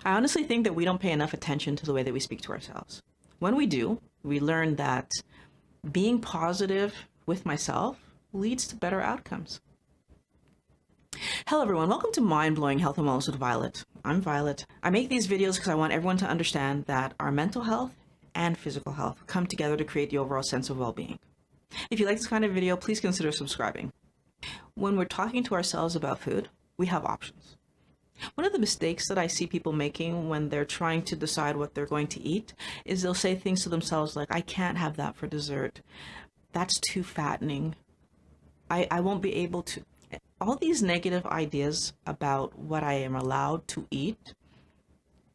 I honestly think that we don't pay enough attention to the way that we speak to ourselves. When we do, we learn that being positive with myself leads to better outcomes. Hello everyone, welcome to Mind Blowing Health and Wellness with Violet. I'm Violet. I make these videos because I want everyone to understand that our mental health and physical health come together to create the overall sense of well-being. If you like this kind of video, please consider subscribing. When we're talking to ourselves about food, we have options. One of the mistakes that I see people making when they're trying to decide what they're going to eat is they'll say things to themselves like, I can't have that for dessert. That's too fattening. I won't be able to. All these negative ideas about what I am allowed to eat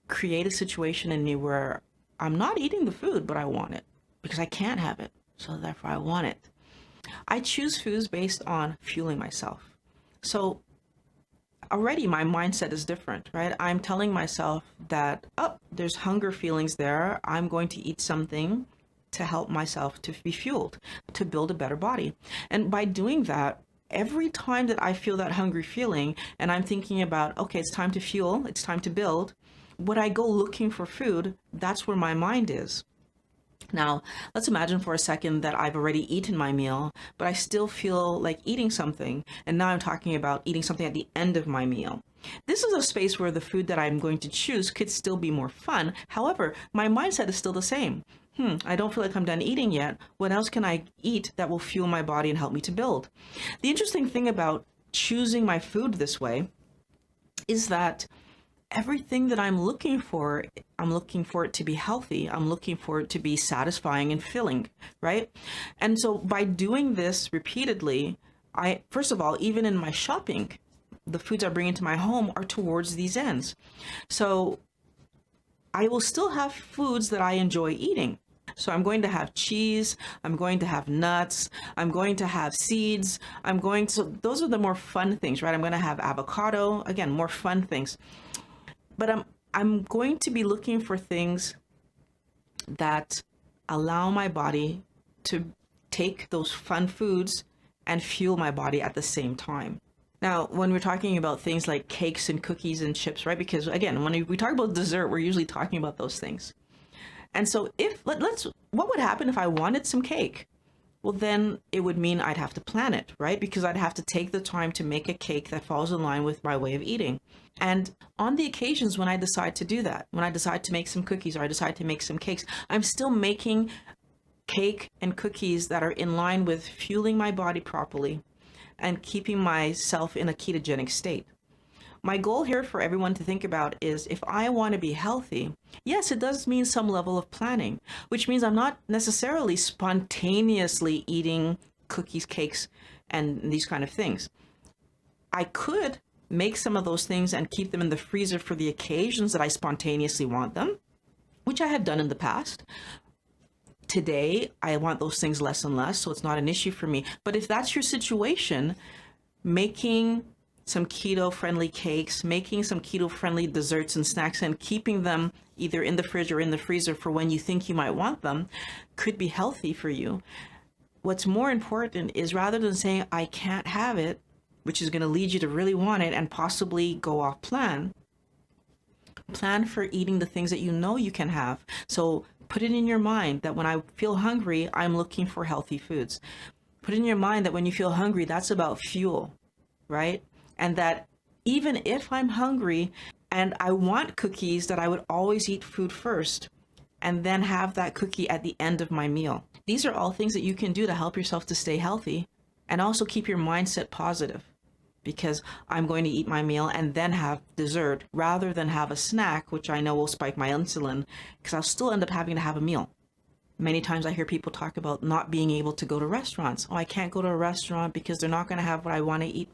create a situation in me where I'm not eating the food, but I want it because I can't have it. So therefore I want it. I choose foods based on fueling myself. So already my mindset is different, right? I'm telling myself that, oh, there's hunger feelings there. I'm going to eat something to help myself to be fueled, to build a better body. And by doing that, every time that I feel that hungry feeling and I'm thinking about, okay, it's time to fuel, it's time to build, when I go looking for food, that's where my mind is. Now, let's imagine for a second that I've already eaten my meal, but I still feel like eating something. And now I'm talking about eating something at the end of my meal. This is a space where the food that I'm going to choose could still be more fun. However, my mindset is still the same. I don't feel like I'm done eating yet. What else can I eat that will fuel my body and help me to build? The interesting thing about choosing my food this way is that everything that I'm looking for it to be healthy. I'm looking for it to be satisfying and filling, right? And so by doing this repeatedly, first of all, even in my shopping, the foods I bring into my home are towards these ends. So I will still have foods that I enjoy eating. So I'm going to have cheese, I'm going to have nuts, I'm going to have seeds, so those are the more fun things, right? I'm going to have avocado, again, more fun things. But I'm going to be looking for things that allow my body to take those fun foods and fuel my body at the same time. Now, when we're talking about things like cakes and cookies and chips, right? Because again, when we talk about dessert, we're usually talking about those things. And so what would happen if I wanted some cake? Well, then it would mean I'd have to plan it, right? Because I'd have to take the time to make a cake that falls in line with my way of eating. And on the occasions when I decide to do that, when I decide to make some cookies or I decide to make some cakes, I'm still making cake and cookies that are in line with fueling my body properly and keeping myself in a ketogenic state. My goal here for everyone to think about is if I want to be healthy, yes, it does mean some level of planning, which means I'm not necessarily spontaneously eating cookies, cakes, and these kind of things. I could make some of those things and keep them in the freezer for the occasions that I spontaneously want them, which I have done in the past. Today, I want those things less and less, so it's not an issue for me. But if that's your situation, making some keto-friendly cakes, making some keto-friendly desserts and snacks and keeping them either in the fridge or in the freezer for when you think you might want them could be healthy for you. What's more important is rather than saying, I can't have it, which is going to lead you to really want it and possibly go off plan for eating the things that you know you can have. So put it in your mind that when I feel hungry, I'm looking for healthy foods. Put in your mind that when you feel hungry, that's about fuel, right? And that even if I'm hungry and I want cookies, that I would always eat food first and then have that cookie at the end of my meal. These are all things that you can do to help yourself to stay healthy and also keep your mindset positive, because I'm going to eat my meal and then have dessert rather than have a snack, which I know will spike my insulin because I'll still end up having to have a meal. Many times I hear people talk about not being able to go to restaurants. Oh, I can't go to a restaurant because they're not going to have what I want to eat.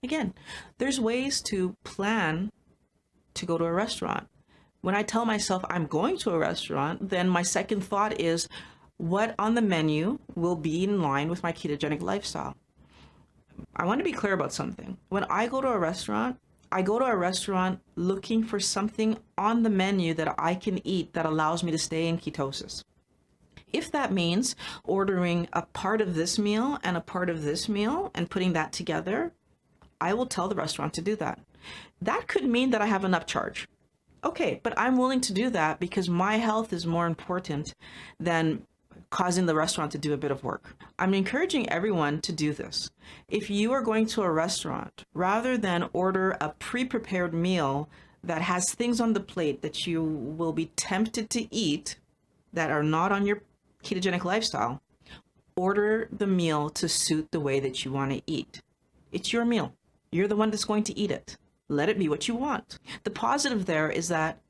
Again, there's ways to plan to go to a restaurant. When I tell myself I'm going to a restaurant, then my second thought is what on the menu will be in line with my ketogenic lifestyle. I want to be clear about something. When I go to a restaurant, looking for something on the menu that I can eat that allows me to stay in ketosis. If that means ordering a part of this meal and a part of this meal and putting that together, I will tell the restaurant to do that. That could mean that I have an upcharge. Okay, but I'm willing to do that because my health is more important than causing the restaurant to do a bit of work. I'm encouraging everyone to do this. If you are going to a restaurant, rather than order a pre-prepared meal that has things on the plate that you will be tempted to eat that are not on your ketogenic lifestyle, order the meal to suit the way that you want to eat. It's your meal. You're the one that's going to eat it. Let it be what you want. The positive there is that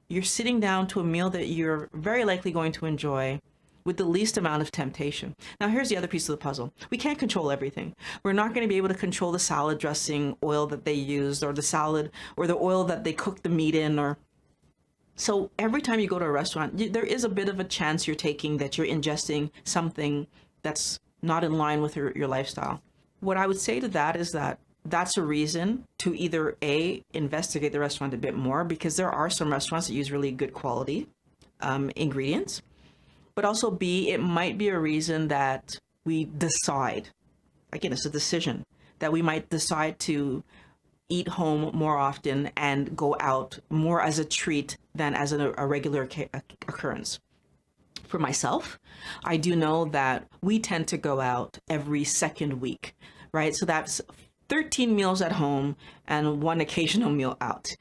you're sitting down to a meal that you're very likely going to enjoy with the least amount of temptation. Now, here's the other piece of the puzzle. We can't control everything. We're not going to be able to control the salad dressing oil that they used, or the salad, or the oil that they cook the meat in, or so every time you go to a restaurant, there is a bit of a chance you're taking that you're ingesting something that's not in line with your lifestyle. What I would say to that is that that's a reason to either A, investigate the restaurant a bit more, because there are some restaurants that use really good quality ingredients, but also B, it might be a reason that we decide, again, it's a decision, that we might decide to eat home more often and go out more as a treat than as a regular occurrence. For myself, I do know that we tend to go out every second week, right? So that's 13 meals at home and one occasional meal out.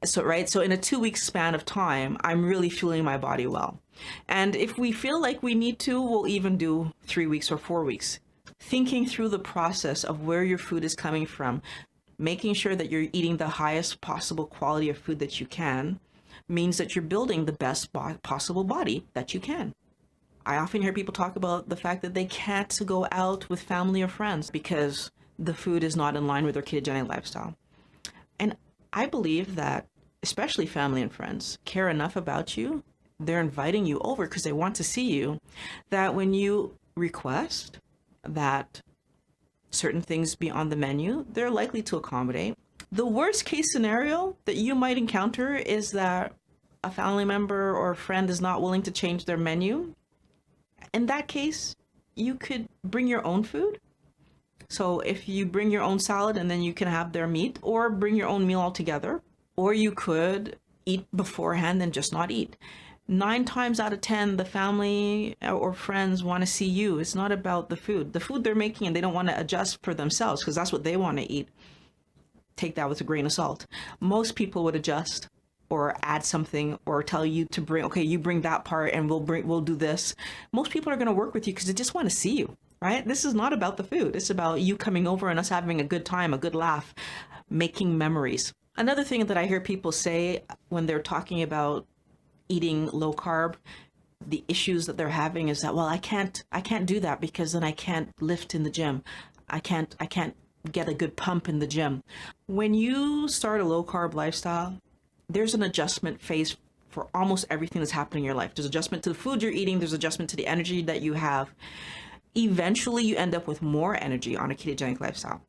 So, right. So in a 2-week span of time, I'm really fueling my body well. And if we feel like we need to, we'll even do 3 weeks or 4 weeks. Thinking through the process of where your food is coming from, making sure that you're eating the highest possible quality of food that you can, means that you're building the best possible body that you can. I often hear people talk about the fact that they can't go out with family or friends because the food is not in line with their ketogenic lifestyle. And I believe that especially family and friends care enough about you, they're inviting you over because they want to see you, that when you request that certain things be on the menu, they're likely to accommodate. The worst case scenario that you might encounter is that a family member or a friend is not willing to change their menu. In that case, you could bring your own food. So if you bring your own salad and then you can have their meat, or bring your own meal altogether, or you could eat beforehand and just not eat. 9 times out of 10, the family or friends want to see you. It's not about the food. The food they're making, and they don't want to adjust for themselves because that's what they want to eat. Take that with a grain of salt. Most people would adjust or add something or tell you to bring, okay, you bring that part and we'll do this. Most people are going to work with you because they just want to see you, right? This is not about the food. It's about you coming over and us having a good time, a good laugh, making memories. Another thing that I hear people say when they're talking about eating low carb, the issues that they're having is that, well, I can't do that because then I can't lift in the gym. I can't get a good pump in the gym. When you start a low carb lifestyle, there's an adjustment phase for almost everything that's happening in your life. There's adjustment to the food you're eating. There's adjustment to the energy that you have. Eventually, you end up with more energy on a ketogenic lifestyle.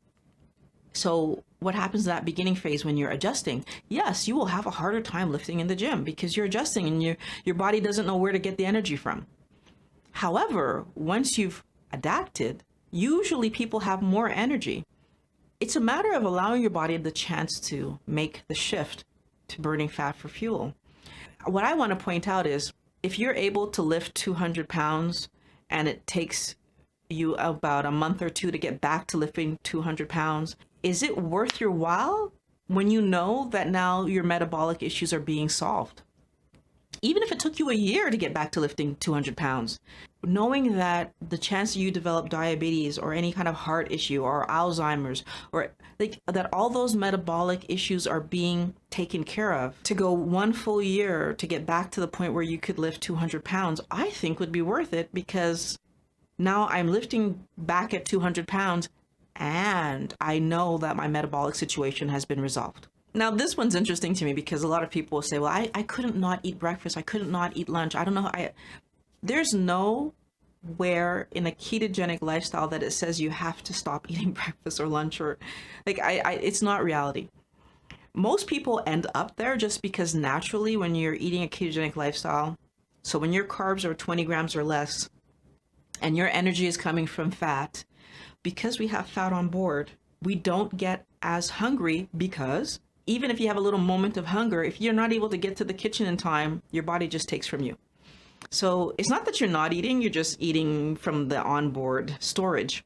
So what happens in that beginning phase when you're adjusting? Yes, you will have a harder time lifting in the gym because you're adjusting and your body doesn't know where to get the energy from. However, once you've adapted, usually people have more energy. It's a matter of allowing your body the chance to make the shift to burning fat for fuel. What I want to point out is if you're able to lift 200 pounds and it takes you about a month or 2 to get back to lifting 200 pounds, is it worth your while when you know that now your metabolic issues are being solved? Even if it took you a year to get back to lifting 200 pounds, knowing that the chance you develop diabetes or any kind of heart issue or Alzheimer's or like that, all those metabolic issues are being taken care of, to go 1 full year to get back to the point where you could lift 200 pounds, I think would be worth it because now I'm lifting back at 200 pounds and I know that my metabolic situation has been resolved. Now, this one's interesting to me because a lot of people will say, well, I couldn't not eat breakfast. I couldn't not eat lunch. I don't know. There's nowhere in a ketogenic lifestyle that it says you have to stop eating breakfast or lunch or like, it's not reality. Most people end up there just because naturally when you're eating a ketogenic lifestyle, so when your carbs are 20 grams or less and your energy is coming from fat, because we have fat on board, we don't get as hungry because even if you have a little moment of hunger, if you're not able to get to the kitchen in time, your body just takes from you. So it's not that you're not eating, you're just eating from the onboard storage.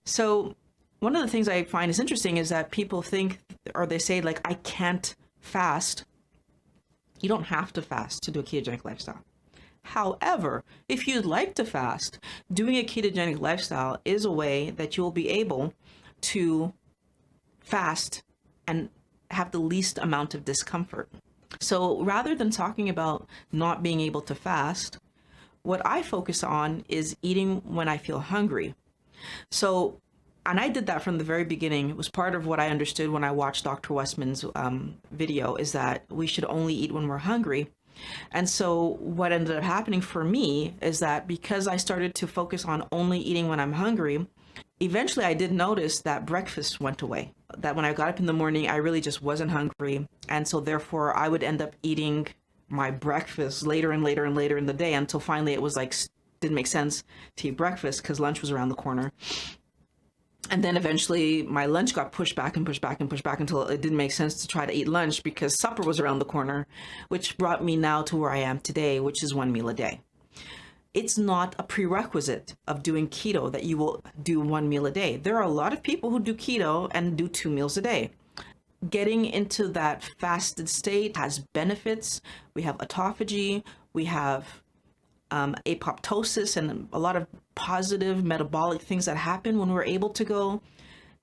So one of the things I find is interesting is that people think, or they say, like, I can't fast. You don't have to fast to do a ketogenic lifestyle. However, if you'd like to fast, doing a ketogenic lifestyle is a way that you'll be able to fast and have the least amount of discomfort. So rather than talking about not being able to fast, what I focus on is eating when I feel hungry. So, and I did that from the very beginning. It was part of what I understood when I watched Dr. Westman's video, is that we should only eat when we're hungry. And so what ended up happening for me is that because I started to focus on only eating when I'm hungry, eventually I did notice that breakfast went away. That when I got up in the morning, I really just wasn't hungry. And so therefore I would end up eating my breakfast later and later and later in the day, until finally it was like, didn't make sense to eat breakfast because lunch was around the corner. And then eventually my lunch got pushed back and pushed back and pushed back until it didn't make sense to try to eat lunch because supper was around the corner, which brought me now to where I am today, which is one meal a day. It's not a prerequisite of doing keto that you will do one meal a day. There are a lot of people who do keto and do 2 meals a day. Getting into that fasted state has benefits. We have autophagy, we have apoptosis, and a lot of positive metabolic things that happen when we're able to go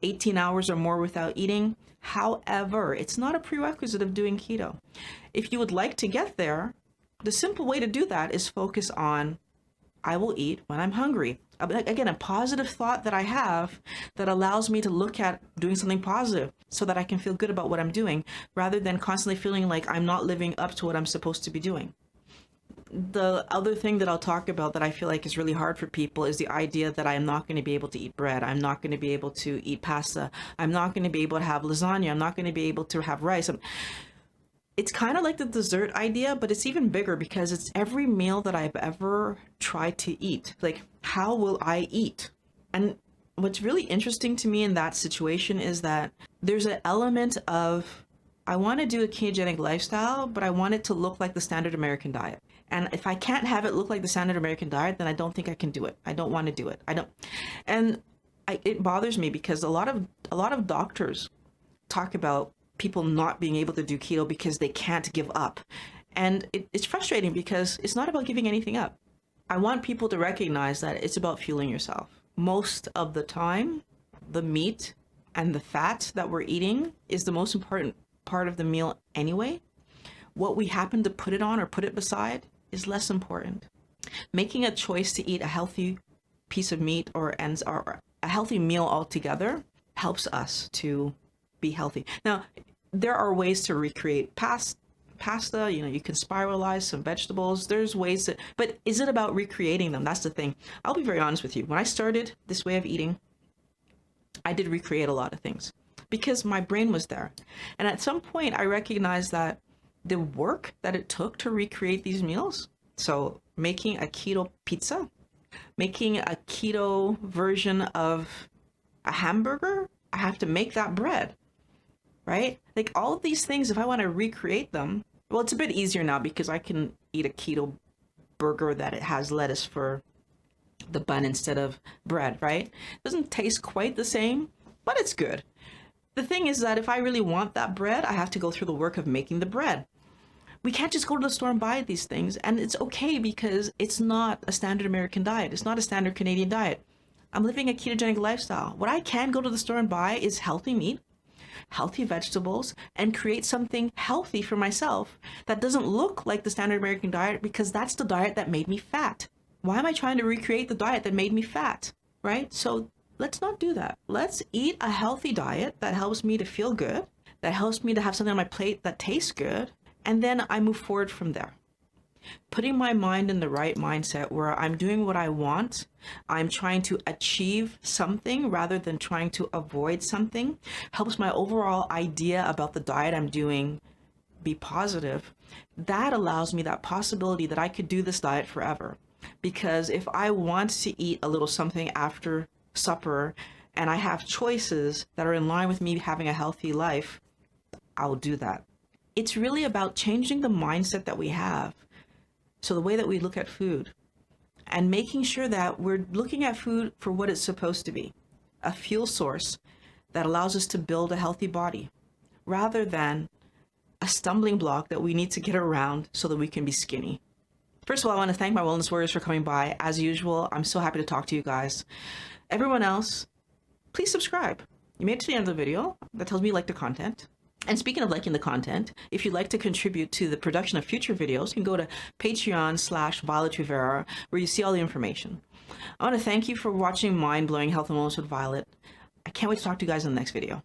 18 hours or more without eating. However, it's not a prerequisite of doing keto. If you would like to get there, the simple way to do that is focus on, I will eat when I'm hungry. Again, a positive thought that I have that allows me to look at doing something positive so that I can feel good about what I'm doing, rather than constantly feeling like I'm not living up to what I'm supposed to be doing. The other thing that I'll talk about that I feel like is really hard for people is the idea that I'm not going to be able to eat bread. I'm not going to be able to eat pasta. I'm not going to be able to have lasagna. I'm not going to be able to have rice. It's kind of like the dessert idea, but it's even bigger because it's every meal that I've ever tried to eat. Like, how will I eat? And what's really interesting to me in that situation is that there's an element of, I want to do a ketogenic lifestyle, but I want it to look like the standard American diet. And if I can't have it look like the standard American diet, then I don't think I can do it. I don't want to do it. It bothers me because a lot of doctors talk about people not being able to do keto because they can't give up. And it's frustrating because it's not about giving anything up. I want people to recognize that it's about fueling yourself. Most of the time, the meat and the fat that we're eating is the most important part of the meal anyway. What we happen to put it on or put it beside is less important. Making a choice to eat a healthy piece of meat or a healthy meal altogether helps us to be healthy. Now, there are ways to recreate pasta, you can spiralize some vegetables. There's ways but is it about recreating them? That's the thing. I'll be very honest with you. When I started this way of eating, I did recreate a lot of things because my brain was there. And at some point I recognized that the work that it took to recreate these meals, so making a keto pizza, making a keto version of a hamburger, I have to make that bread, right? Like all of these things, if I want to recreate them, well, it's a bit easier now because I can eat a keto burger that it has lettuce for the bun instead of bread, right? It doesn't taste quite the same, but it's good. The thing is that if I really want that bread, I have to go through the work of making the bread. We can't just go to the store and buy these things, and it's okay because it's not a standard American diet. It's not a standard Canadian diet. I'm living a ketogenic lifestyle. What I can go to the store and buy is healthy meat, healthy vegetables, and create something healthy for myself that doesn't look like the standard American diet because that's the diet that made me fat. Why am I trying to recreate the diet that made me fat, right? So let's not do that. Let's eat a healthy diet that helps me to feel good, that helps me to have something on my plate that tastes good, and then I move forward from there. Putting my mind in the right mindset where I'm doing what I want, I'm trying to achieve something rather than trying to avoid something, helps my overall idea about the diet I'm doing be positive. That allows me that possibility that I could do this diet forever. Because if I want to eat a little something after supper and I have choices that are in line with me having a healthy life, I'll do that. It's really about changing the mindset that we have. So the way that we look at food and making sure that we're looking at food for what it's supposed to be, a fuel source that allows us to build a healthy body rather than a stumbling block that we need to get around so that we can be skinny. First of all, I want to thank my wellness warriors for coming by. As usual, I'm so happy to talk to you guys. Everyone else, please subscribe. You made it to the end of the video. That tells me you like the content. And speaking of liking the content, if you'd like to contribute to the production of future videos, you can go to Patreon/Violet Rivera, where you see all the information. I want to thank you for watching Mind Blowing Health and Wellness with Violet. I can't wait to talk to you guys in the next video.